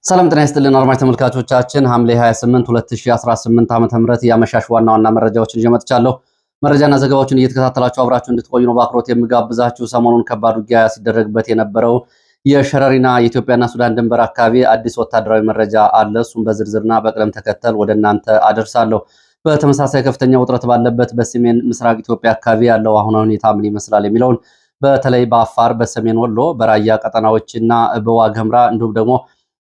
ሰላም ጤና ይስጥልን አድማጭ ተመልካቾቻችን ሐምሌ 28 2018 ዓ.ም ያመሻሽ ዋና ዋና መረጃዎችን ይዤ መጥቻለሁ። መረጃና ዘገባዎችን እየተከታተላችሁ አብራችሁ እንድትቆዩ ነው በአክብሮት የምጋብዛችሁ። ሰሞኑን ከባድ ውጊያ ሲደረግበት የነበረው የሸረሪና የኢትዮጵያና ሱዳን ድንበር አካባቢ አዲስ ወታደራዊ መረጃ አለ። እሱም በዝርዝርና በቅደም ተከተል ወደ እናንተ አደርሳለሁ። በተመሳሳይ ከፍተኛ ውጥረት ባለበት በሰሜን ምስራቅ ኢትዮጵያ አካባቢ ያለው አሁናዊ ሁኔታ ምን ይመስላል የሚለውን በተለይ በአፋር፣ በሰሜን ወሎ፣ በራያ ቀጠናዎችና በዋግኽምራ እንዲሁም ደግሞ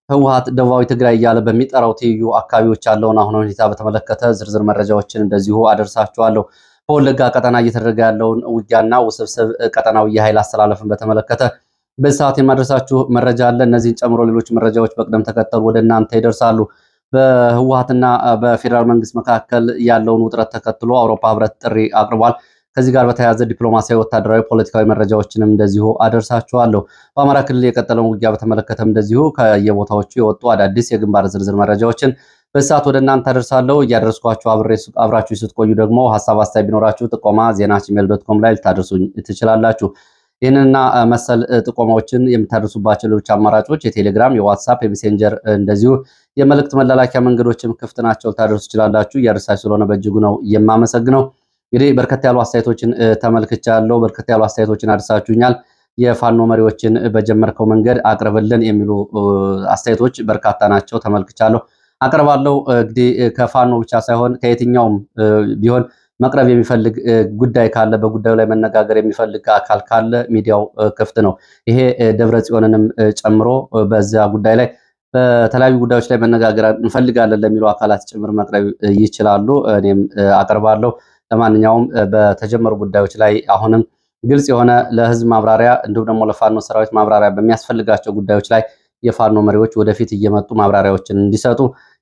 ህወሓት ደቡባዊ ትግራይ እያለ በሚጠራው ትይዩ አካባቢዎች ያለውን አሁን ሁኔታ በተመለከተ ዝርዝር መረጃዎችን እንደዚሁ አደርሳችኋለሁ። በወለጋ ቀጠና እየተደረገ ያለውን ውጊያና ውስብስብ ቀጠናዊ የኃይል አስተላለፍን በተመለከተ በዚህ ሰዓት የማደርሳችሁ መረጃ አለ። እነዚህን ጨምሮ ሌሎች መረጃዎች በቅደም ተከተል ወደ እናንተ ይደርሳሉ። በህወሓትና በፌዴራል መንግስት መካከል ያለውን ውጥረት ተከትሎ አውሮፓ ህብረት ጥሪ አቅርቧል። ከዚህ ጋር በተያያዘ ዲፕሎማሲያዊ፣ ወታደራዊ፣ ፖለቲካዊ መረጃዎችንም እንደዚሁ አደርሳችኋለሁ። በአማራ ክልል የቀጠለውን ውጊያ በተመለከተም እንደዚሁ ከየቦታዎቹ የወጡ አዳዲስ የግንባር ዝርዝር መረጃዎችን በሰዓት ወደ እናንተ አደርሳለሁ። እያደረስኳችሁ አብራችሁ ስትቆዩ ደግሞ ሀሳብ አስተያየት ቢኖራችሁ ጥቆማ ዜና@gmail.com ላይ ልታደርሱኝ ትችላላችሁ። ይህንና መሰል ጥቆማዎችን የምታደርሱባቸው ሌሎች አማራጮች የቴሌግራም፣ የዋትሳፕ፣ የሜሴንጀር እንደዚሁ የመልእክት መላላኪያ መንገዶችም ክፍት ናቸው። ልታደርሱ ትችላላችሁ። እያደረሳችሁ ስለሆነ በእጅጉ ነው የማመሰግነው። እንግዲህ በርከት ያሉ አስተያየቶችን ተመልክቻለሁ። በርከት ያሉ አስተያየቶችን አድርሳችሁኛል። የፋኖ መሪዎችን በጀመርከው መንገድ አቅርብልን የሚሉ አስተያየቶች በርካታ ናቸው። ተመልክቻለሁ፣ አቀርባለሁ። እንግዲህ ከፋኖ ብቻ ሳይሆን ከየትኛውም ቢሆን መቅረብ የሚፈልግ ጉዳይ ካለ፣ በጉዳዩ ላይ መነጋገር የሚፈልግ አካል ካለ ሚዲያው ክፍት ነው። ይሄ ደብረ ጽዮንንም ጨምሮ በዚያ ጉዳይ ላይ በተለያዩ ጉዳዮች ላይ መነጋገር እንፈልጋለን ለሚሉ አካላት ጭምር መቅረብ ይችላሉ። እኔም አቀርባለሁ። ለማንኛውም በተጀመሩ ጉዳዮች ላይ አሁንም ግልጽ የሆነ ለህዝብ ማብራሪያ እንዲሁም ደግሞ ለፋኖ ሰራዊት ማብራሪያ በሚያስፈልጋቸው ጉዳዮች ላይ የፋኖ መሪዎች ወደፊት እየመጡ ማብራሪያዎችን እንዲሰጡ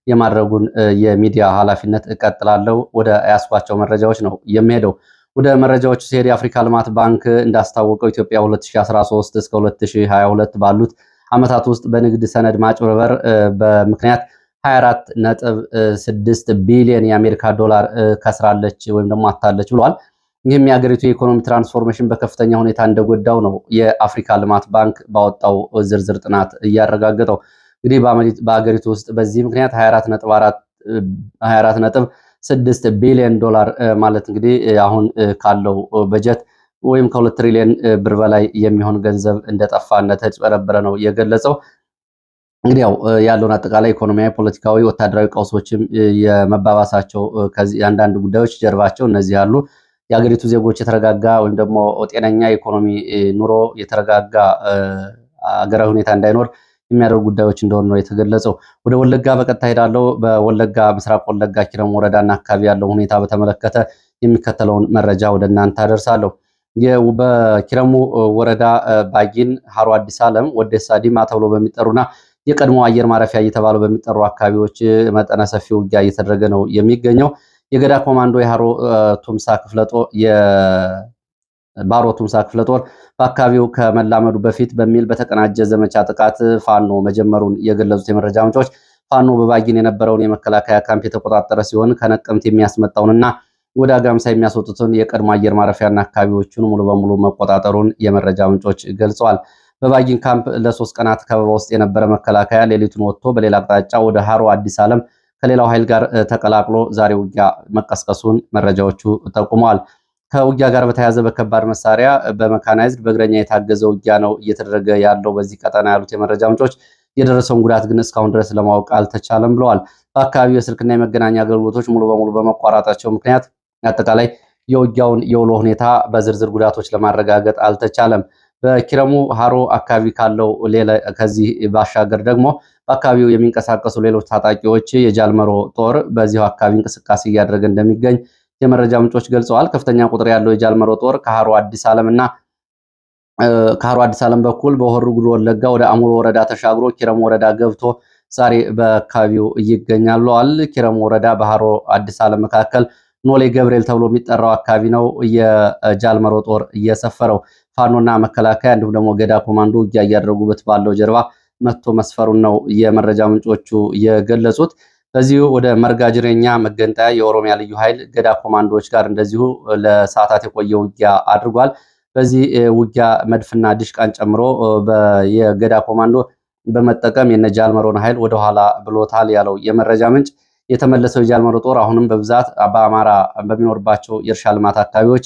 የማድረጉን የሚዲያ ኃላፊነት እቀጥላለሁ። ወደ ያስኳቸው መረጃዎች ነው የሚሄደው። ወደ መረጃዎቹ ሲሄድ የአፍሪካ ልማት ባንክ እንዳስታወቀው ኢትዮጵያ 2013 እስከ 2022 ባሉት ዓመታት ውስጥ በንግድ ሰነድ ማጭበርበር በምክንያት 24.6 ቢሊዮን የአሜሪካ ዶላር ከስራለች ወይም ደግሞ አታለች ብሏል። ይህም የሀገሪቱ የኢኮኖሚ ትራንስፎርሜሽን በከፍተኛ ሁኔታ እንደጎዳው ነው የአፍሪካ ልማት ባንክ ባወጣው ዝርዝር ጥናት እያረጋገጠው። እንግዲህ በሀገሪቱ ውስጥ በዚህ ምክንያት 24.6 ቢሊዮን ዶላር ማለት እንግዲህ አሁን ካለው በጀት ወይም ከ2 ትሪሊዮን ብር በላይ የሚሆን ገንዘብ እንደጠፋ እንደተጭበረበረ ነው የገለጸው። እንግዲህ ያለውን አጠቃላይ ኢኮኖሚያዊ፣ ፖለቲካዊ፣ ወታደራዊ ቀውሶችም የመባባሳቸው ከዚህ አንዳንድ ጉዳዮች ጀርባቸው እነዚህ ያሉ የሀገሪቱ ዜጎች የተረጋጋ ወይም ደግሞ ጤነኛ ኢኮኖሚ ኑሮ የተረጋጋ አገራዊ ሁኔታ እንዳይኖር የሚያደርጉ ጉዳዮች እንደሆኑ ነው የተገለጸው። ወደ ወለጋ በቀጥታ ሄዳለሁ። በወለጋ ምስራቅ ወለጋ ኪረሙ ወረዳና አካባቢ ያለው ሁኔታ በተመለከተ የሚከተለውን መረጃ ወደ እናንተ አደርሳለሁ። በኪረሙ ወረዳ ባጊን፣ ሀሮ አዲስ ዓለም፣ ወደሳ ዲማ ተብሎ በሚጠሩና የቀድሞ አየር ማረፊያ እየተባሉ በሚጠሩ አካባቢዎች መጠነ ሰፊ ውጊያ እየተደረገ ነው የሚገኘው። የገዳ ኮማንዶ የባሮ ቱምሳ ክፍለ ጦር በአካባቢው ከመላመዱ በፊት በሚል በተቀናጀ ዘመቻ ጥቃት ፋኖ መጀመሩን የገለጹት የመረጃ ምንጮች ፋኖ በባጊን የነበረውን የመከላከያ ካምፕ የተቆጣጠረ ሲሆን ከነቀምት የሚያስመጣውንና ወደ አጋምሳ የሚያስወጡትን የቀድሞ አየር ማረፊያና አካባቢዎቹን ሙሉ በሙሉ መቆጣጠሩን የመረጃ ምንጮች ገልጸዋል። በባጊን ካምፕ ለ3 ቀናት ከበባ ውስጥ የነበረ መከላከያ ሌሊቱን ወጥቶ በሌላ አቅጣጫ ወደ ሀሮ አዲስ ዓለም ከሌላው ኃይል ጋር ተቀላቅሎ ዛሬ ውጊያ መቀስቀሱን መረጃዎቹ ጠቁመዋል። ከውጊያ ጋር በተያያዘ በከባድ መሳሪያ በመካናይዝድ በእግረኛ የታገዘ ውጊያ ነው እየተደረገ ያለው በዚህ ቀጠና ያሉት የመረጃ ምንጮች የደረሰውን ጉዳት ግን እስካሁን ድረስ ለማወቅ አልተቻለም ብለዋል። በአካባቢው የስልክና የመገናኛ አገልግሎቶች ሙሉ በሙሉ በመቋረጣቸው ምክንያት አጠቃላይ የውጊያውን የውሎ ሁኔታ በዝርዝር ጉዳቶች ለማረጋገጥ አልተቻለም። በኪረሙ ሀሮ አካባቢ ካለው ሌላ ከዚህ ባሻገር ደግሞ በአካባቢው የሚንቀሳቀሱ ሌሎች ታጣቂዎች የጃልመሮ ጦር በዚሁ አካባቢ እንቅስቃሴ እያደረገ እንደሚገኝ የመረጃ ምንጮች ገልጸዋል። ከፍተኛ ቁጥር ያለው የጃልመሮ ጦር ከሀሮ አዲስ ዓለም በኩል በሆሮ ጉዱሩ ወለጋ ወደ አሙሮ ወረዳ ተሻግሮ ኪረሙ ወረዳ ገብቶ ዛሬ በአካባቢው ይገኛል። ኪረሙ ወረዳ በሀሮ አዲስ ዓለም መካከል ኖሌ ገብርኤል ተብሎ የሚጠራው አካባቢ ነው የጃልመሮ ጦር እየሰፈረው። ፋኖና መከላከያ እንዲሁም ደግሞ ገዳ ኮማንዶ ውጊያ እያደረጉበት ባለው ጀርባ መጥቶ መስፈሩን ነው የመረጃ ምንጮቹ የገለጹት። በዚሁ ወደ መርጋ ጅሬኛ መገንጠያ የኦሮሚያ ልዩ ኃይል ገዳ ኮማንዶዎች ጋር እንደዚሁ ለሰዓታት የቆየ ውጊያ አድርጓል። በዚህ ውጊያ መድፍና ድሽቃን ጨምሮ የገዳ ኮማንዶ በመጠቀም የነጃልመሮን ኃይል ወደኋላ ብሎታል ያለው የመረጃ ምንጭ የተመለሰው የጃልመሮ ጦር አሁንም በብዛት በአማራ በሚኖርባቸው የእርሻ ልማት አካባቢዎች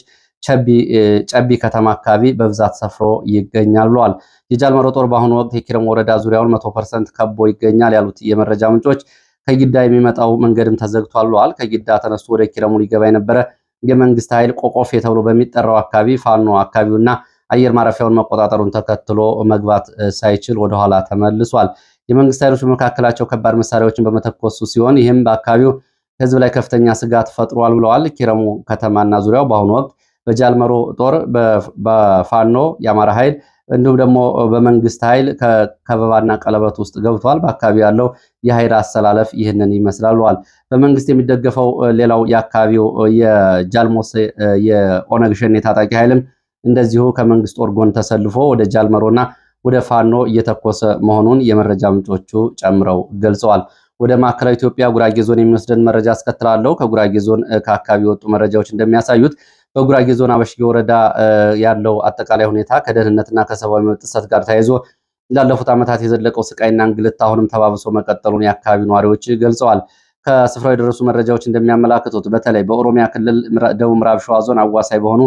ጨቢ ከተማ አካባቢ በብዛት ሰፍሮ ይገኛል ብለዋል። የጃልመሮ ጦር በአሁኑ ወቅት የኪረም ወረዳ ዙሪያውን 100% ከቦ ይገኛል ያሉት የመረጃ ምንጮች ከጊዳ የሚመጣው መንገድም ተዘግቷል ብለዋል። ከጊዳ ተነስቶ ወደ ኪረሙ ሊገባ የነበረ የመንግስት ኃይል ቆቆፌ ተብሎ በሚጠራው አካባቢ ፋኖ አካባቢውና አየር ማረፊያውን መቆጣጠሩን ተከትሎ መግባት ሳይችል ወደኋላ ተመልሷል። የመንግስት ኃይሎች በመካከላቸው ከባድ መሳሪያዎችን በመተኮሱ ሲሆን ይህም በአካባቢው ህዝብ ላይ ከፍተኛ ስጋት ፈጥሯል ብለዋል። ኪረሙ ከተማና ዙሪያው በአሁኑ ወቅት በጃልመሮ ጦር በፋኖ የአማራ ኃይል እንዲሁም ደግሞ በመንግስት ኃይል ከከበባና ቀለበት ውስጥ ገብቷል። በአካባቢ ያለው የኃይል አሰላለፍ ይህንን ይመስላል ብለዋል። በመንግስት የሚደገፈው ሌላው የአካባቢው የጃልሞስ የኦነግ ሸኔ ታጣቂ ኃይልም እንደዚሁ ከመንግስት ጦር ጎን ተሰልፎ ወደ ጃልመሮና ወደ ፋኖ እየተኮሰ መሆኑን የመረጃ ምንጮቹ ጨምረው ገልጸዋል። ወደ ማዕከላዊ ኢትዮጵያ ጉራጌ ዞን የሚወስደን መረጃ አስከትላለሁ። ከጉራጌ ዞን ከአካባቢ የወጡ መረጃዎች እንደሚያሳዩት በጉራጌ ዞን አበሽጌ ወረዳ ያለው አጠቃላይ ሁኔታ ከደህንነትና ከሰብአዊ መብት ጥሰት ጋር ተያይዞ ላለፉት ዓመታት የዘለቀው ስቃይና እንግልት አሁንም ተባብሶ መቀጠሉን የአካባቢ ነዋሪዎች ገልጸዋል። ከስፍራው የደረሱ መረጃዎች እንደሚያመላክቱት በተለይ በኦሮሚያ ክልል ደቡብ ምዕራብ ሸዋ ዞን አዋሳኝ በሆኑ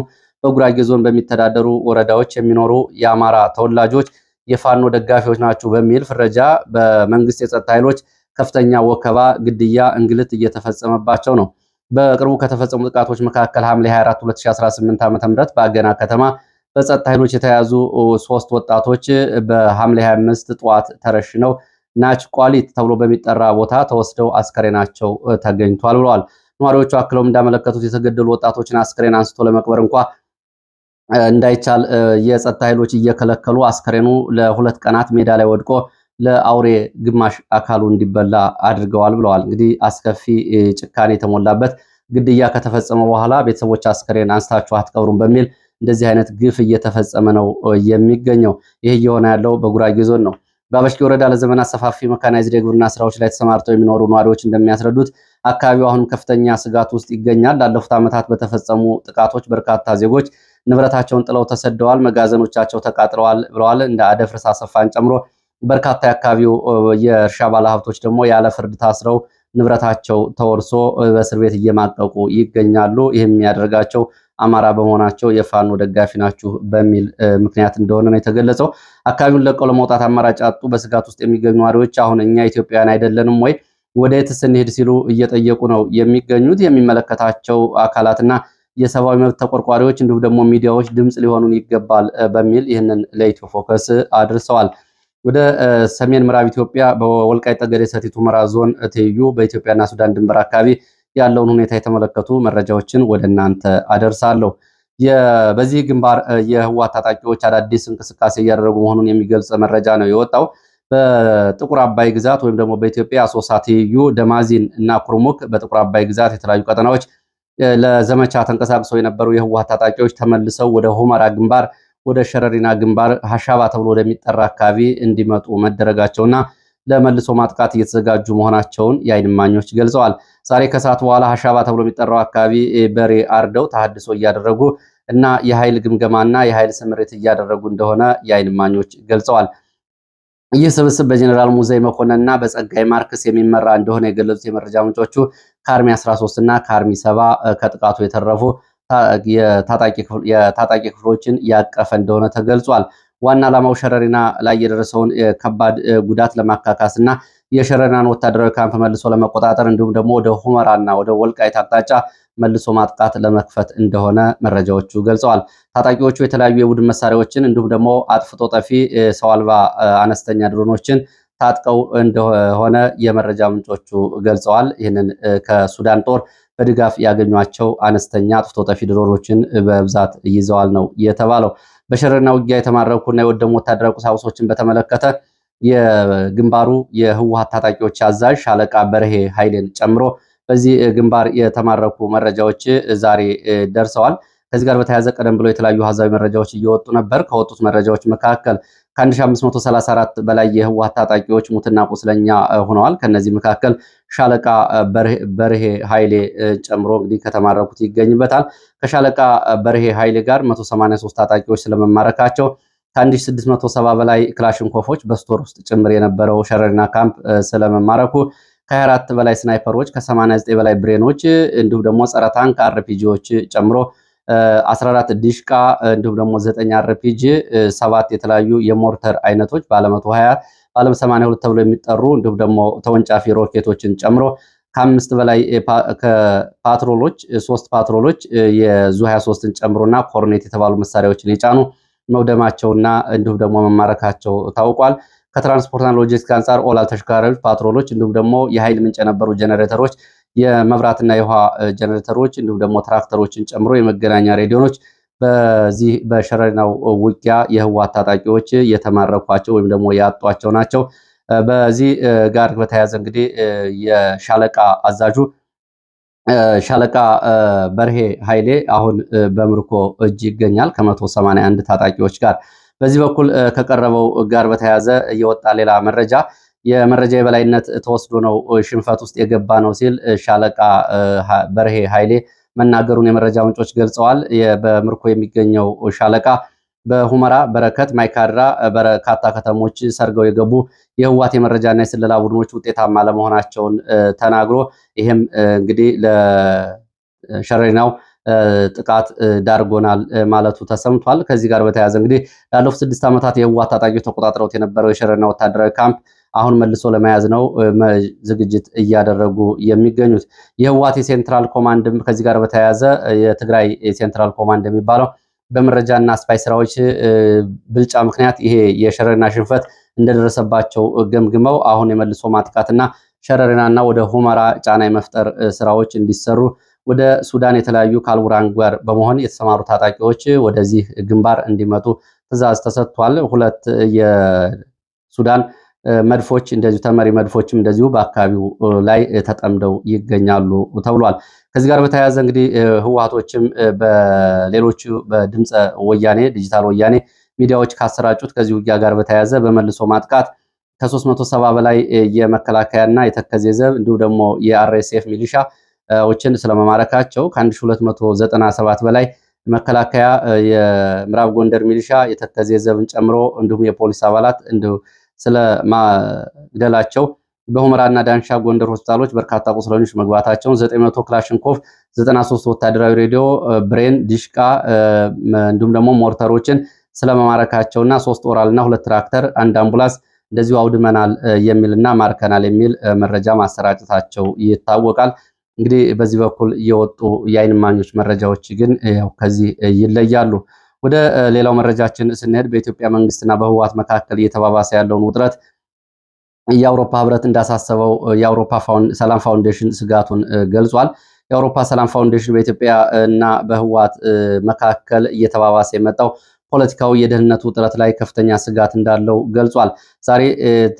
በጉራጌ ዞን በሚተዳደሩ ወረዳዎች የሚኖሩ የአማራ ተወላጆች የፋኖ ደጋፊዎች ናቸው በሚል ፍረጃ በመንግስት የጸጥታ ኃይሎች ከፍተኛ ወከባ፣ ግድያ፣ እንግልት እየተፈጸመባቸው ነው። በቅርቡ ከተፈጸሙ ጥቃቶች መካከል ሐምሌ 24 2018 ዓ.ም በአገና ከተማ በጸጥታ ኃይሎች የተያዙ 3 ወጣቶች በሐምሌ 25 ጠዋት ተረሽነው ናች ቋሊት ተብሎ በሚጠራ ቦታ ተወስደው አስከሬናቸው ተገኝቷል ብለዋል። ነዋሪዎቹ አክለውም እንዳመለከቱት የተገደሉ ወጣቶችን አስከሬን አንስቶ ለመቅበር እንኳ እንዳይቻል የጸጥታ ኃይሎች እየከለከሉ አስከሬኑ ለ2 ቀናት ሜዳ ላይ ወድቆ ለአውሬ ግማሽ አካሉ እንዲበላ አድርገዋል ብለዋል። እንግዲህ አስከፊ ጭካኔ የተሞላበት ግድያ ከተፈጸመ በኋላ ቤተሰቦች አስከሬን አንስታችሁ አትቀብሩም በሚል እንደዚህ አይነት ግፍ እየተፈጸመ ነው የሚገኘው። ይህ እየሆነ ያለው በጉራጌ ዞን ነው። በአበሽጌ ወረዳ ለዘመናት ሰፋፊ መካናይዝድ የግብርና ስራዎች ላይ ተሰማርተው የሚኖሩ ነዋሪዎች እንደሚያስረዱት አካባቢው አሁንም ከፍተኛ ስጋት ውስጥ ይገኛል። ላለፉት ዓመታት በተፈጸሙ ጥቃቶች በርካታ ዜጎች ንብረታቸውን ጥለው ተሰደዋል፣ መጋዘኖቻቸው ተቃጥለዋል ብለዋል። እንደ አደፍርስ አሰፋን ጨምሮ በርካታ የአካባቢው የእርሻ ባለሀብቶች ደግሞ ያለ ፍርድ ታስረው ንብረታቸው ተወርሶ በእስር ቤት እየማቀቁ ይገኛሉ። ይህም የሚያደርጋቸው አማራ በመሆናቸው የፋኖ ደጋፊ ናችሁ በሚል ምክንያት እንደሆነ ነው የተገለጸው። አካባቢውን ለቀው ለመውጣት አማራጭ አጡ በስጋት ውስጥ የሚገኙ ነዋሪዎች አሁን እኛ ኢትዮጵያውያን አይደለንም ወይ ወደ የትስ እንሄድ ሲሉ እየጠየቁ ነው የሚገኙት። የሚመለከታቸው አካላትና የሰብአዊ መብት ተቆርቋሪዎች እንዲሁም ደግሞ ሚዲያዎች ድምፅ ሊሆኑን ይገባል በሚል ይህንን ለኢትዮ ፎከስ አድርሰዋል። ወደ ሰሜን ምዕራብ ኢትዮጵያ በወልቃይት ጠገዴ ሰቲት ሁመራ ዞን ትይዩ በኢትዮጵያና ሱዳን ድንበር አካባቢ ያለውን ሁኔታ የተመለከቱ መረጃዎችን ወደ እናንተ አደርሳለሁ። በዚህ ግንባር የህወሓት ታጣቂዎች አዳዲስ እንቅስቃሴ እያደረጉ መሆኑን የሚገልጽ መረጃ ነው የወጣው። በጥቁር አባይ ግዛት ወይም ደግሞ በኢትዮጵያ አሶሳ ትይዩ፣ ደማዚን እና ኩርሙክ በጥቁር አባይ ግዛት የተለያዩ ቀጠናዎች ለዘመቻ ተንቀሳቅሰው የነበሩ የህወሓት ታጣቂዎች ተመልሰው ወደ ሁመራ ግንባር ወደ ሸረሪና ግንባር ሀሻባ ተብሎ ወደሚጠራ አካባቢ እንዲመጡ መደረጋቸውና ለመልሶ ማጥቃት እየተዘጋጁ መሆናቸውን የዓይን እማኞች ገልጸዋል። ዛሬ ከሰዓት በኋላ ሀሻባ ተብሎ የሚጠራው አካባቢ በሬ አርደው ተሐድሶ እያደረጉ እና የኃይል ግምገማና የኃይል ስምሪት እያደረጉ እንደሆነ የዓይን እማኞች ገልጸዋል። ይህ ስብስብ በጀኔራል ሙዘይ መኮንንና በጸጋይ ማርክስ የሚመራ እንደሆነ የገለጹት የመረጃ ምንጮቹ ከአርሚ 13 እና ከአርሚ 7 ከጥቃቱ የተረፉ የታጣቂ ክፍሎችን ያቀፈ እንደሆነ ተገልጿል። ዋና ዓላማው ሸረሪና ላይ የደረሰውን ከባድ ጉዳት ለማካካስ እና የሸረሪናን ወታደራዊ ካምፕ መልሶ ለመቆጣጠር እንዲሁም ደግሞ ወደ ሁመራና ወደ ወልቃይት አቅጣጫ መልሶ ማጥቃት ለመክፈት እንደሆነ መረጃዎቹ ገልጸዋል። ታጣቂዎቹ የተለያዩ የቡድን መሳሪያዎችን እንዲሁም ደግሞ አጥፍቶ ጠፊ ሰው አልባ አነስተኛ ድሮኖችን ታጥቀው እንደሆነ የመረጃ ምንጮቹ ገልጸዋል። ይህንን ከሱዳን ጦር በድጋፍ ያገኟቸው አነስተኛ አጥፍቶ ጠፊ ድሮኖችን በብዛት ይዘዋል ነው የተባለው። በሸረሪና ውጊያ የተማረኩና የወደሙ ወታደራዊ ቁሳቁሶችን በተመለከተ የግንባሩ የህወሓት ታጣቂዎች አዛዥ ሻለቃ በርሄ ኃይሌን ጨምሮ በዚህ ግንባር የተማረኩ መረጃዎች ዛሬ ደርሰዋል። ከዚህ ጋር በተያያዘ ቀደም ብሎ የተለያዩ አሃዛዊ መረጃዎች እየወጡ ነበር። ከወጡት መረጃዎች መካከል ከ1534 በላይ የህወሓት ታጣቂዎች ሙትና ቁስለኛ ሆነዋል። ከነዚህ መካከል ሻለቃ በርሄ ኃይሌ ጨምሮ እንግዲህ ከተማረኩት ይገኝበታል። ከሻለቃ በርሄ ኃይሌ ጋር 183 ታጣቂዎች ስለመማረካቸው ከ1670 በላይ ክላሽንኮፎች በስቶር ውስጥ ጭምር የነበረው ሸረሪና ካምፕ ስለመማረኩ፣ ከ24 በላይ ስናይፐሮች፣ ከ89 በላይ ብሬኖች እንዲሁም ደግሞ ጸረ ታንክ አርፒጂዎች ጨምሮ 14 ዲሽቃ እንዲሁም ደግሞ 9 አርፒጂ፣ 7 የተለያዩ የሞርተር አይነቶች ባለ 120 ባለ 82 ተብሎ የሚጠሩ እንዲሁም ደግሞ ተወንጫፊ ሮኬቶችን ጨምሮ ከ5 በላይ ፓትሮሎች 3 ፓትሮሎች የዙ 23ን ጨምሮና ኮርኔት የተባሉ መሳሪያዎችን የጫኑ መውደማቸውና እንዲሁም ደግሞ መማረካቸው ታውቋል። ከትራንስፖርትና ሎጂስቲክስ አንጻር ኦላል ተሽከርካሪዎች፣ ፓትሮሎች እንዲሁም ደግሞ የኃይል ምንጭ የነበሩ ጀነሬተሮች፣ የመብራትና የውሃ ጀነሬተሮች እንዲሁም ደግሞ ትራክተሮችን ጨምሮ የመገናኛ ሬዲዮኖች በዚህ በሸረሪናው ውጊያ የህወሓት ታጣቂዎች የተማረኳቸው ወይም ደግሞ ያጧቸው ናቸው። በዚህ ጋር በተያያዘ እንግዲህ የሻለቃ አዛዡ ሻለቃ በርሄ ኃይሌ አሁን በምርኮ እጅ ይገኛል ከ181 ታጣቂዎች ጋር። በዚህ በኩል ከቀረበው ጋር በተያያዘ የወጣ ሌላ መረጃ የመረጃ የበላይነት ተወስዶ ነው ሽንፈት ውስጥ የገባ ነው ሲል ሻለቃ በርሄ ኃይሌ መናገሩን የመረጃ ምንጮች ገልጸዋል። በምርኮ የሚገኘው ሻለቃ በሁመራ፣ በረከት፣ ማይካድራ በርካታ ከተሞች ሰርገው የገቡ የህወሓት የመረጃና የስለላ ቡድኖች ውጤታማ ለመሆናቸውን ተናግሮ ይህም እንግዲህ ለሸረሪናው ጥቃት ዳርጎናል ማለቱ ተሰምቷል። ከዚህ ጋር በተያያዘ እንግዲህ ላለፉት 6 ዓመታት የህወሓት ታጣቂዎች ተቆጣጥረውት የነበረው የሸረሪና ወታደራዊ ካምፕ አሁን መልሶ ለመያዝ ነው ዝግጅት እያደረጉ የሚገኙት። የህወሓት የሴንትራል ኮማንድም ከዚህ ጋር በተያያዘ የትግራይ ሴንትራል ኮማንድ የሚባለው በመረጃና ስፓይ ስራዎች ብልጫ ምክንያት ይሄ የሸረሪና ሽንፈት እንደደረሰባቸው ገምግመው አሁን የመልሶ ማጥቃትና ሸረሪናና ወደ ሁመራ ጫና የመፍጠር ስራዎች እንዲሰሩ ወደ ሱዳን የተለያዩ ከአልቡርሃን ጋር በመሆን የተሰማሩ ታጣቂዎች ወደዚህ ግንባር እንዲመጡ ትዕዛዝ ተሰጥቷል። 2 የሱዳን መድፎች እንደዚሁ ተመሪ መድፎችም እንደዚሁ በአካባቢው ላይ ተጠምደው ይገኛሉ ተብሏል። ከዚህ ጋር በተያያዘ እንግዲህ ህወሓቶችም በሌሎቹ በድምፀ ወያኔ ዲጂታል ወያኔ ሚዲያዎች ካሰራጩት ከዚህ ውጊያ ጋር በተያያዘ በመልሶ ማጥቃት ከ370 በላይ የመከላከያና የተከዜ ዘብ እንዲሁ ደግሞ የአርኤስኤፍ ሚሊሻዎችን ስለመማረካቸው ከ1297 በላይ መከላከያ፣ የምዕራብ ጎንደር ሚሊሻ፣ የተከዜ ዘብን ጨምሮ እንዲሁም የፖሊስ አባላት እንዲሁ ስለማግደላቸው በሁመራና ዳንሻ ጎንደር ሆስፒታሎች በርካታ ቁስለኞች መግባታቸውን 900 ክላሽንኮቭ 93 ወታደራዊ ሬዲዮ ብሬን ዲሽቃ እንዲሁም ደግሞ ሞርተሮችን ስለመማረካቸውና 3 ኦራልና 2 ትራክተር 1 አምቡላንስ እንደዚሁ አውድመናል የሚልና ማርከናል የሚል መረጃ ማሰራጨታቸው ይታወቃል። እንግዲህ በዚህ በኩል የወጡ የዓይን እማኞች መረጃዎች ግን ከዚህ ይለያሉ። ወደ ሌላው መረጃችን ስንሄድ በኢትዮጵያ መንግስትና በህወሓት መካከል እየተባባሰ ያለውን ውጥረት የአውሮፓ ህብረት እንዳሳሰበው የአውሮፓ ሰላም ፋውንዴሽን ስጋቱን ገልጿል። የአውሮፓ ሰላም ፋውንዴሽን በኢትዮጵያ እና በህወሓት መካከል እየተባባሰ የመጣው ፖለቲካዊ የደህንነት ውጥረት ላይ ከፍተኛ ስጋት እንዳለው ገልጿል። ዛሬ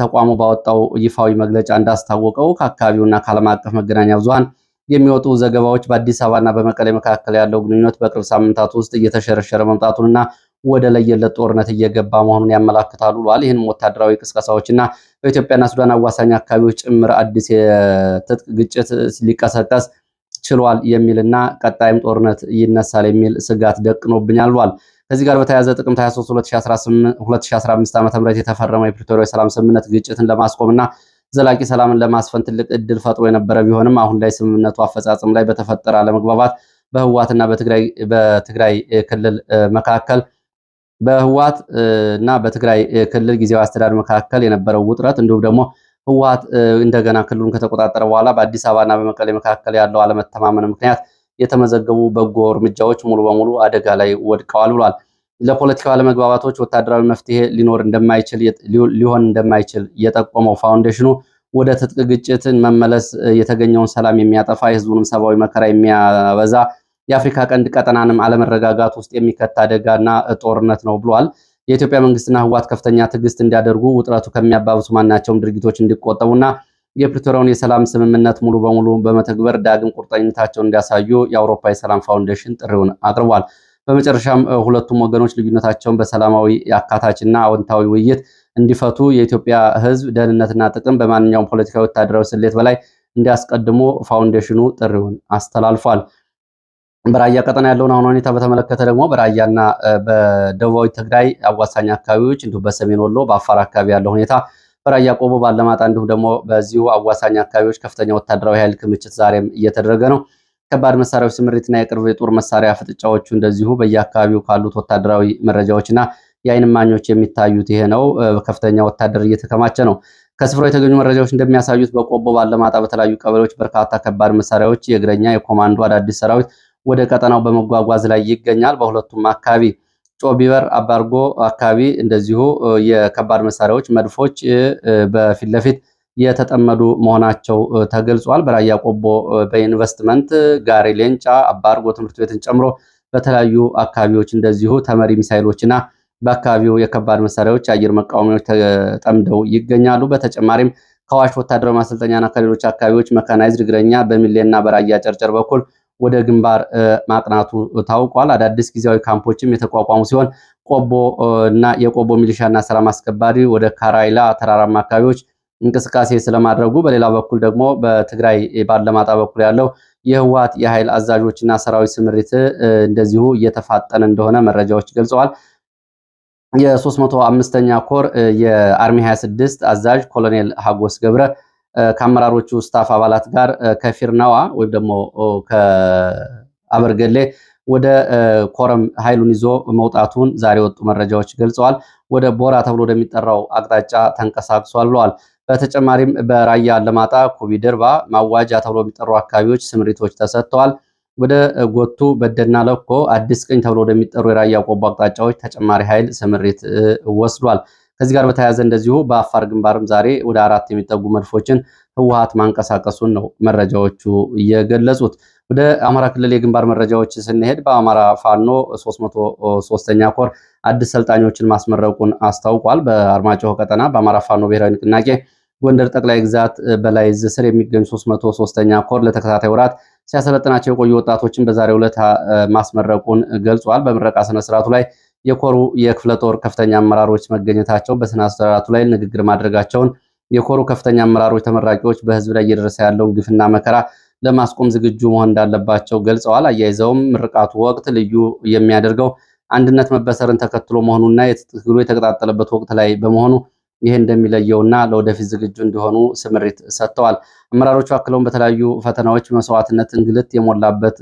ተቋሙ ባወጣው ይፋዊ መግለጫ እንዳስታወቀው ከአካባቢውና ከዓለም አቀፍ መገናኛ ብዙሃን የሚወጡ ዘገባዎች በአዲስ አበባና በመቀሌ መካከል ያለው ግንኙነት በቅርብ ሳምንታት ውስጥ እየተሸረሸረ መምጣቱንና ወደ ለየለት ጦርነት እየገባ መሆኑን ያመላክታሉ ብሏል። ይህንም ወታደራዊ ቅስቀሳዎችና በኢትዮጵያና ሱዳን አዋሳኝ አካባቢዎች ጭምር አዲስ የትጥቅ ግጭት ሊቀሰቀስ ችሏል የሚልና ቀጣይም ጦርነት ይነሳል የሚል ስጋት ደቅኖብኛል ብሏል። ከዚህ ጋር በተያያዘ ጥቅምት 23 2015 ዓ.ም የተፈረመው የፕሪቶሪያ ሰላም ስምምነት ግጭትን ለማስቆምና ዘላቂ ሰላምን ለማስፈን ትልቅ እድል ፈጥሮ የነበረ ቢሆንም አሁን ላይ ስምምነቱ አፈጻጸም ላይ በተፈጠረ አለመግባባት በህወሓትና በትግራይ ክልል መካከል በህወሓት እና በትግራይ ክልል ጊዜያዊ አስተዳደር መካከል የነበረው ውጥረት እንዲሁም ደግሞ ህወሓት እንደገና ክልሉን ከተቆጣጠረ በኋላ በአዲስ አበባና በመቀሌ መካከል ያለው አለመተማመን ምክንያት የተመዘገቡ በጎ እርምጃዎች ሙሉ በሙሉ አደጋ ላይ ወድቀዋል ብሏል። ለፖለቲካዊ አለመግባባቶች ወታደራዊ መፍትሄ ሊሆን እንደማይችል የጠቆመው ፋውንዴሽኑ ወደ ትጥቅ ግጭትን መመለስ የተገኘውን ሰላም የሚያጠፋ የህዝቡንም ሰብአዊ መከራ የሚያበዛ የአፍሪካ ቀንድ ቀጠናንም አለመረጋጋት ውስጥ የሚከት አደጋና ጦርነት ነው ብሏል። የኢትዮጵያ መንግስትና ህወሓት ከፍተኛ ትዕግስት እንዲያደርጉ ውጥረቱ ከሚያባብሱ ማናቸውም ድርጊቶች እንዲቆጠቡና የፕሪቶሪያውን የሰላም ስምምነት ሙሉ በሙሉ በመተግበር ዳግም ቁርጠኝነታቸውን እንዲያሳዩ የአውሮፓ የሰላም ፋውንዴሽን ጥሪውን አቅርቧል። በመጨረሻም ሁለቱም ወገኖች ልዩነታቸውን በሰላማዊ አካታችና አዎንታዊ ውይይት እንዲፈቱ የኢትዮጵያ ህዝብ ደህንነትና ጥቅም በማንኛውም ፖለቲካዊ፣ ወታደራዊ ስሌት በላይ እንዲያስቀድሙ ፋውንዴሽኑ ጥሪውን አስተላልፏል። በራያ ቀጠና ያለውን አሁን ሁኔታ በተመለከተ ደግሞ በራያና በደቡባዊ ትግራይ አዋሳኝ አካባቢዎች እንዲሁም በሰሜን ወሎ በአፋር አካባቢ ያለው ሁኔታ በራያ ቆቦ ባለማጣ እንዲሁም ደግሞ በዚሁ አዋሳኝ አካባቢዎች ከፍተኛ ወታደራዊ ኃይል ክምችት ዛሬም እየተደረገ ነው። ከባድ መሳሪያዎች ስምሪትና የቅርብ የጦር መሳሪያ ፍጥጫዎቹ እንደዚሁ በየአካባቢው ካሉት ወታደራዊ መረጃዎችና የአይን እማኞች የሚታዩት ይሄ ነው። ከፍተኛ ወታደር እየተከማቸ ነው። ከስፍራው የተገኙ መረጃዎች እንደሚያሳዩት በቆቦ ባለማጣ በተለያዩ ቀበሌዎች በርካታ ከባድ መሳሪያዎች፣ የእግረኛ፣ የኮማንዶ አዳዲስ ሰራዊት ወደ ቀጠናው በመጓጓዝ ላይ ይገኛል። በሁለቱም አካባቢ ጮቢበር፣ አባርጎ አካባቢ እንደዚሁ የከባድ መሳሪያዎች መድፎች በፊት ለፊት የተጠመዱ መሆናቸው ተገልጿል። በራያ ቆቦ በኢንቨስትመንት ጋሪ ሌንጫ፣ አባርጎ ትምህርት ቤትን ጨምሮ በተለያዩ አካባቢዎች እንደዚሁ ተመሪ ሚሳይሎችና በአካባቢው የከባድ መሳሪያዎች የአየር መቃወሚያዎች ተጠምደው ይገኛሉ። በተጨማሪም ከአዋሽ ወታደራዊ ማሰልጠኛና ከሌሎች አካባቢዎች መካናይዝድ እግረኛ በሚሌና በራያ ጨርጨር በኩል ወደ ግንባር ማቅናቱ ታውቋል። አዳዲስ ጊዜያዊ ካምፖችም የተቋቋሙ ሲሆን ቆቦ እና የቆቦ ሚሊሻና ሰላም አስከባሪ ወደ ካራይላ ተራራማ አካባቢዎች እንቅስቃሴ ስለማድረጉ፣ በሌላ በኩል ደግሞ በትግራይ ባለማጣ በኩል ያለው የህወሓት የኃይል አዛዦችና ሰራዊት ስምሪት እንደዚሁ እየተፋጠነ እንደሆነ መረጃዎች ገልጸዋል። የ305ኛ ኮር የአርሚ 26 አዛዥ ኮሎኔል ሀጎስ ገብረ ከአመራሮቹ ስታፍ አባላት ጋር ከፊርናዋ ወይም ደግሞ ከአበርገሌ ወደ ኮረም ኃይሉን ይዞ መውጣቱን ዛሬ ወጡ መረጃዎች ገልጸዋል። ወደ ቦራ ተብሎ ወደሚጠራው አቅጣጫ ተንቀሳቅሷል ብለዋል። በተጨማሪም በራያ አለማጣ፣ ኩቢ ድርባ፣ ማዋጃ ተብሎ የሚጠሩ አካባቢዎች ስምሪቶች ተሰጥተዋል። ወደ ጎቱ፣ በደና ለኮ፣ አዲስ ቅኝ ተብሎ ወደሚጠሩ የራያ ቆቦ አቅጣጫዎች ተጨማሪ ኃይል ስምሪት ወስዷል። ከዚህ ጋር በተያያዘ እንደዚሁ በአፋር ግንባርም ዛሬ ወደ 4 የሚጠጉ መድፎችን ህወሓት ማንቀሳቀሱን ነው መረጃዎቹ እየገለጹት። ወደ አማራ ክልል የግንባር መረጃዎች ስንሄድ በአማራ ፋኖ 303ኛ ኮር አዲስ ሰልጣኞችን ማስመረቁን አስታውቋል። በአርማጭሆ ቀጠና በአማራ ፋኖ ብሔራዊ ንቅናቄ ጎንደር ጠቅላይ ግዛት በላይ ዕዝ ስር የሚገኙ 303ኛ ኮር ለተከታታይ ወራት ሲያሰለጥናቸው የቆዩ ወጣቶችን በዛሬው ዕለት ማስመረቁን ገልጿል። በምረቃ ስነ ስርዓቱ ላይ የኮሩ የክፍለ ጦር ከፍተኛ አመራሮች መገኘታቸው፣ በስነ ስርዓቱ ላይ ንግግር ማድረጋቸውን፣ የኮሩ ከፍተኛ አመራሮች ተመራቂዎች በህዝብ ላይ እየደረሰ ያለውን ግፍና መከራ ለማስቆም ዝግጁ መሆን እንዳለባቸው ገልጸዋል። አያይዘውም ምርቃቱ ወቅት ልዩ የሚያደርገው አንድነት መበሰርን ተከትሎ መሆኑና ትግሉ የተቀጣጠለበት ወቅት ላይ በመሆኑ ይሄ እንደሚለየውና ለወደፊት ዝግጁ እንዲሆኑ ስምሪት ሰጥተዋል። አመራሮቹ አክለውም በተለያዩ ፈተናዎች መስዋዕትነት፣ እንግልት የሞላበት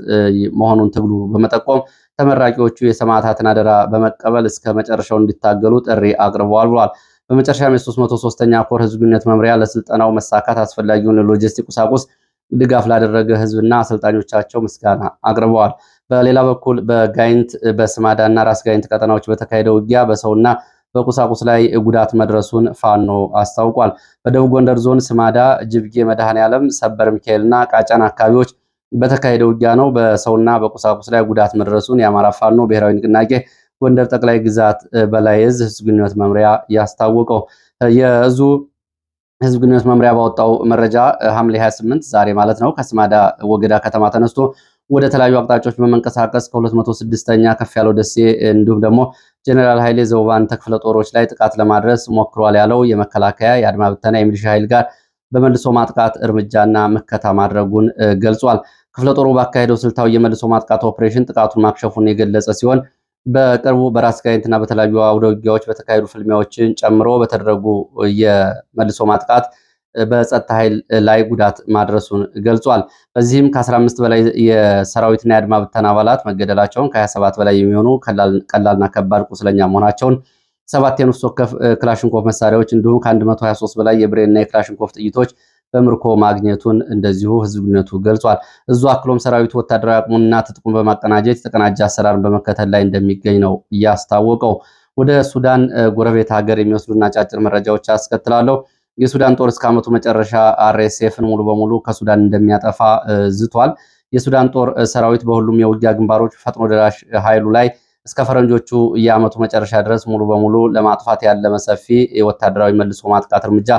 መሆኑን ትግሉ በመጠቆም ተመራቂዎቹ የሰማዕታትን አደራ በመቀበል እስከ መጨረሻው እንዲታገሉ ጥሪ አቅርበዋል ብሏል። በመጨረሻም የ303ኛ ኮር ህዝብ ግንኙነት መምሪያ ለስልጠናው መሳካት አስፈላጊውን ሎጂስቲክ ቁሳቁስ ድጋፍ ላደረገ ህዝብና አሰልጣኞቻቸው ምስጋና አቅርበዋል። በሌላ በኩል በጋይንት በስማዳና ራስ ጋይንት ቀጠናዎች በተካሄደው ውጊያ በሰውና በቁሳቁስ ላይ ጉዳት መድረሱን ፋኖ አስታውቋል። በደቡብ ጎንደር ዞን ስማዳ፣ ጅብጌ፣ መድኃኔዓለም፣ ሰበር ሚካኤልና ቃጫን አካባቢዎች በተካሄደው ውጊያ ነው በሰውና በቁሳቁስ ላይ ጉዳት መድረሱን የአማራ ፋኖ ብሔራዊ ንቅናቄ ጎንደር ጠቅላይ ግዛት በላይ ዕዝ ህዝብ ግንኙነት መምሪያ ያስታወቀው። የዕዙ ህዝብ ግንኙነት መምሪያ ባወጣው መረጃ ሐምሌ 28 ዛሬ ማለት ነው ከስማዳ ወገዳ ከተማ ተነስቶ ወደ ተለያዩ አቅጣጫዎች በመንቀሳቀስ ከ206ኛ ከፍ ያለው ደሴ እንዲሁም ደግሞ ጀነራል ኃይሌ ዘውባን ተክፍለ ጦሮች ላይ ጥቃት ለማድረስ ሞክሯል ያለው የመከላከያ የአድማ ብተና የሚሊሻ ኃይል ጋር በመልሶ ማጥቃት እርምጃና ምከታ ማድረጉን ገልጿል። ክፍለ ጦሩ ባካሄደው ስልታዊ የመልሶ ማጥቃት ኦፕሬሽን ጥቃቱን ማክሸፉን የገለጸ ሲሆን በቅርቡ በራስ ጋይንትና በተለያዩ አውደ ውጊያዎች በተካሄዱ ፍልሚያዎችን ጨምሮ በተደረጉ የመልሶ ማጥቃት በጸጥታ ኃይል ላይ ጉዳት ማድረሱን ገልጿል። በዚህም ከ15 በላይ የሰራዊትና የአድማ ብተና አባላት መገደላቸውን፣ ከ27 በላይ የሚሆኑ ቀላልና ከባድ ቁስለኛ መሆናቸውን፣ 7 የነፍስ ወከፍ ክላሽንኮቭ መሳሪያዎች እንዲሁም ከ123 በላይ የብሬንና የክላሽንኮቭ ጥይቶች በምርኮ ማግኘቱን እንደዚሁ ህዝብ ግንኙነቱ ገልጿል። እዙ አክሎም ሰራዊቱ ወታደራዊ አቅሙንና ትጥቁን በማቀናጀት የተቀናጀ አሰራርን በመከተል ላይ እንደሚገኝ ነው እያስታወቀው። ወደ ሱዳን ጎረቤት ሀገር የሚወስዱና አጫጭር መረጃዎች አስከትላለሁ። የሱዳን ጦር እስከ ዓመቱ መጨረሻ አርኤስኤፍን ሙሉ በሙሉ ከሱዳን እንደሚያጠፋ ዝቷል። የሱዳን ጦር ሰራዊት በሁሉም የውጊያ ግንባሮች ፈጥኖ ደራሽ ኃይሉ ላይ እስከ ፈረንጆቹ የዓመቱ መጨረሻ ድረስ ሙሉ በሙሉ ለማጥፋት ያለመ ሰፊ የወታደራዊ መልሶ ማጥቃት እርምጃ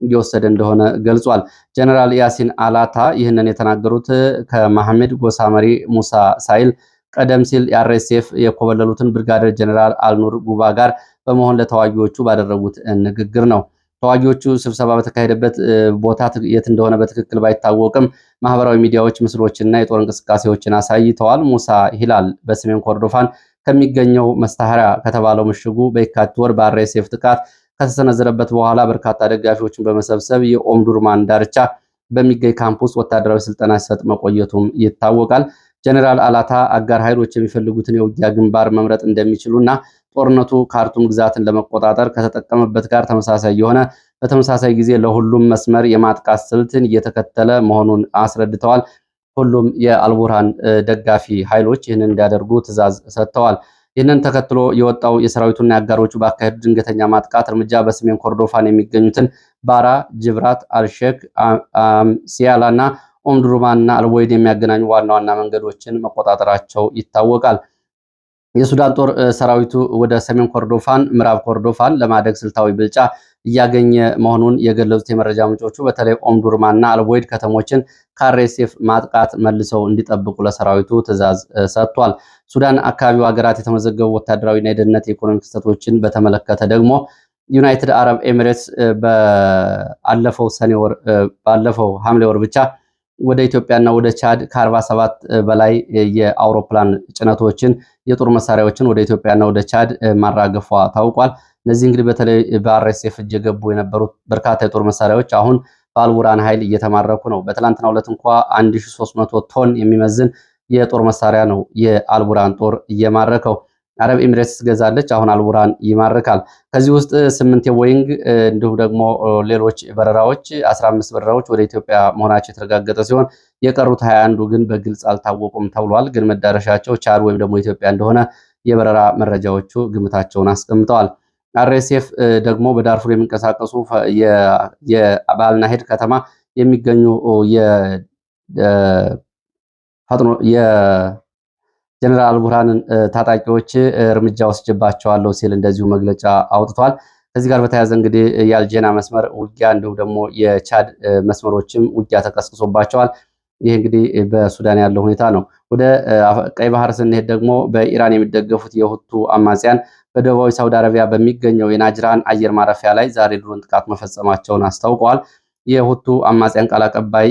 እየወሰደ እንደሆነ ገልጿል። ጀነራል ያሲን አላታ ይህንን የተናገሩት ከመሐመድ ጎሳ መሪ ሙሳ ሳይል ቀደም ሲል የአርኤስኤፍ የኮበለሉትን ብርጋዴር ጀነራል አልኑር ጉባ ጋር በመሆን ለተዋጊዎቹ ባደረጉት ንግግር ነው። ተዋጊዎቹ ስብሰባ በተካሄደበት ቦታ የት እንደሆነ በትክክል ባይታወቅም ማህበራዊ ሚዲያዎች ምስሎችና የጦር እንቅስቃሴዎችን አሳይተዋል። ሙሳ ሂላል በሰሜን ኮርዶፋን ከሚገኘው መስታሃሪያ ከተባለው ምሽጉ በየካቲት ወር በአርኤስኤፍ ጥቃት ከተሰነዘረበት በኋላ በርካታ ደጋፊዎችን በመሰብሰብ የኦምዱርማን ዳርቻ በሚገኝ ካምፕ ውስጥ ወታደራዊ ስልጠና ሲሰጥ መቆየቱም ይታወቃል። ጀኔራል አላታ አጋር ኃይሎች የሚፈልጉትን የውጊያ ግንባር መምረጥ እንደሚችሉና ጦርነቱ ካርቱም ግዛትን ለመቆጣጠር ከተጠቀመበት ጋር ተመሳሳይ የሆነ በተመሳሳይ ጊዜ ለሁሉም መስመር የማጥቃት ስልትን እየተከተለ መሆኑን አስረድተዋል። ሁሉም የአልቡርሃን ደጋፊ ኃይሎች ይህንን እንዲያደርጉ ትዕዛዝ ሰጥተዋል። ይህንን ተከትሎ የወጣው የሰራዊቱና የአጋሮቹ ባካሄዱ ድንገተኛ ማጥቃት እርምጃ በሰሜን ኮርዶፋን የሚገኙትን ባራ፣ ጅብራት፣ አልሼክ፣ ሲያላና ኦምዱርማንና አልወይድ የሚያገናኙ ዋና ዋና መንገዶችን መቆጣጠራቸው ይታወቃል። የሱዳን ጦር ሰራዊቱ ወደ ሰሜን ኮርዶፋን፣ ምዕራብ ኮርዶፋን ለማደግ ስልታዊ ብልጫ እያገኘ መሆኑን የገለጹት የመረጃ ምንጮቹ በተለይ ኦምዱርማንና አልወይድ ከተሞችን ከአርኤስኤፍ ማጥቃት መልሰው እንዲጠብቁ ለሰራዊቱ ትዕዛዝ ሰጥቷል። ሱዳን አካባቢው ሀገራት የተመዘገቡ ወታደራዊና የደህንነት የኢኮኖሚ ክስተቶችን በተመለከተ ደግሞ ዩናይትድ አረብ ኤሚሬትስ ባለፈው ሐምሌ ወር ብቻ ወደ ኢትዮጵያና ወደ ቻድ ከ47 በላይ የአውሮፕላን ጭነቶችን የጦር መሳሪያዎችን ወደ ኢትዮጵያና ወደ ቻድ ማራገፏ ታውቋል። እነዚህ እንግዲህ በተለይ በአርኤስኤፍ እጅ የገቡ የነበሩት በርካታ የጦር መሳሪያዎች አሁን በአልቡርሃን ኃይል እየተማረኩ ነው። በትላንትናው ዕለት እንኳ 1300 ቶን የሚመዝን የጦር መሳሪያ ነው የአልቡርሃን ጦር እየማረከው። አረብ ኤሚሬትስ ትገዛለች፣ አሁን አልቡርሃን ይማርካል። ከዚህ ውስጥ 8 የቦይንግ እንዲሁም ደግሞ ሌሎች በረራዎች 15 በረራዎች ወደ ኢትዮጵያ መሆናቸው የተረጋገጠ ሲሆን የቀሩት 21 ግን በግልጽ አልታወቁም ተብሏል። ግን መዳረሻቸው ቻድ ወይም ደግሞ ኢትዮጵያ እንደሆነ የበረራ መረጃዎቹ ግምታቸውን አስቀምጠዋል። አርኤስኤፍ ደግሞ በዳርፉር የሚንቀሳቀሱ የባልናሄድ ከተማ የሚገኙ ጀነራል አልቡርሃንን ታጣቂዎች እርምጃ ወስጅባቸዋለሁ ሲል እንደዚሁ መግለጫ አውጥቷል። ከዚህ ጋር በተያያዘ እንግዲህ የአልጄና መስመር ውጊያ እንዲሁም ደግሞ የቻድ መስመሮችም ውጊያ ተቀስቅሶባቸዋል። ይህ እንግዲህ በሱዳን ያለው ሁኔታ ነው። ወደ ቀይ ባህር ስንሄድ ደግሞ በኢራን የሚደገፉት የሁቱ አማጽያን በደቡባዊ ሳውዲ አረቢያ በሚገኘው የናጅራን አየር ማረፊያ ላይ ዛሬ ድሮን ጥቃት መፈጸማቸውን አስታውቀዋል። የሁቱ አማጽያን ቃል አቀባይ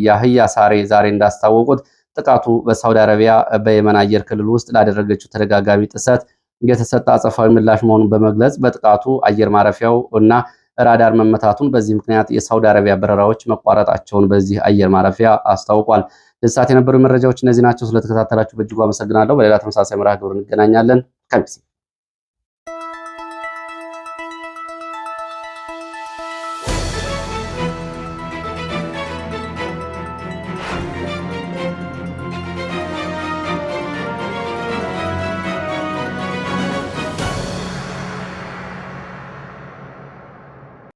ያህያ ሳሬ ዛሬ እንዳስታወቁት ጥቃቱ በሳውዲ አረቢያ በየመን አየር ክልል ውስጥ ላደረገችው ተደጋጋሚ ጥሰት የተሰጠ አጸፋዊ ምላሽ መሆኑን በመግለጽ በጥቃቱ አየር ማረፊያው እና ራዳር መመታቱን፣ በዚህ ምክንያት የሳውዲ አረቢያ በረራዎች መቋረጣቸውን በዚህ አየር ማረፊያ አስታውቋል። ለሰዓት የነበሩ መረጃዎች እነዚህ ናቸው። ስለተከታተላችሁ በእጅጉ አመሰግናለሁ። በሌላ ተመሳሳይ መርሃ ግብር እንገናኛለን። ከሚሴ